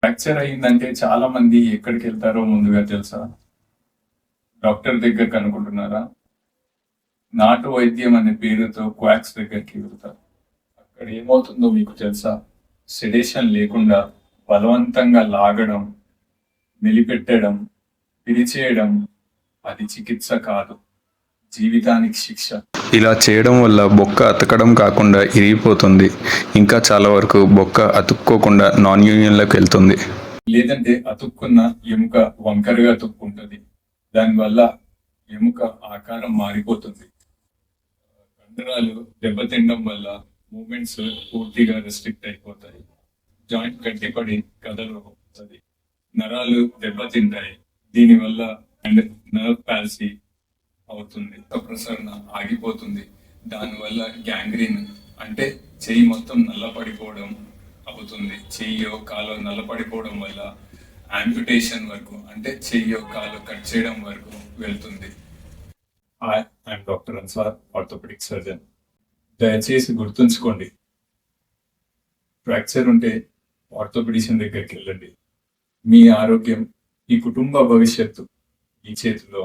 Fracture అయిందంటే చాలా మంది ఎక్కడికి వెళ్తారో ముందుగా తెలుసా? డాక్టర్ దగ్గరికి అనుకుంటున్నారా? నాటు వైద్యం అనే పేరుతో క్వాక్స్ దగ్గరికి వెళ్తారు. అక్కడ ఏమవుతుందో మీకు తెలుసా? సెడేషన్ లేకుండా బలవంతంగా లాగడం, మెలిపెట్టడం, పిరిచేయడం, అది చికిత్స కాదు, జీవితానికి శిక్ష. ఇలా చేయడం వల్ల బొక్క అతకడం కాకుండా ఇరిగిపోతుంది. ఇంకా చాలా వరకు బొక్క అతుక్కోకుండా నాన్ యూనియన్లోకి వెళ్తుంది. లేదంటే అతుక్కున్న ఎముక వంకరగా అతుక్కుంటుంది. దానివల్ల ఎముక ఆకారం మారిపోతుంది. కండరాలు దెబ్బతినడం వల్ల మూమెంట్స్ పూర్తిగా రెస్ట్రిక్ట్ అయిపోతాయి. జాయింట్ గట్టిపడి కదలవుతుంది. నరాలు దెబ్బతింటాయి. దీనివల్ల అండ్ నర్వ్ పాలసీ అవుతుంది. ప్రసరణ ఆగిపోతుంది. దానివల్ల గ్యాంగ్రీన్ అంటే చెయ్యి మొత్తం నల్లపడిపోవడం అవుతుంది. చెయ్యో కాలో నల్లపడిపోవడం వల్ల యాంపిటేషన్ వరకు అంటే చెయ్యో కాలో కట్ చేయడం వరకు వెళ్తుంది. I'm doctor Ansar, orthopaedic surgeon. దయచేసి గుర్తుంచుకోండి, ఫ్రాక్చర్ ఉంటే ఆర్థోపెడిషన్ దగ్గరికి వెళ్ళండి. మీ ఆరోగ్యం, మీ కుటుంబ భవిష్యత్తు ఈ చేతిలో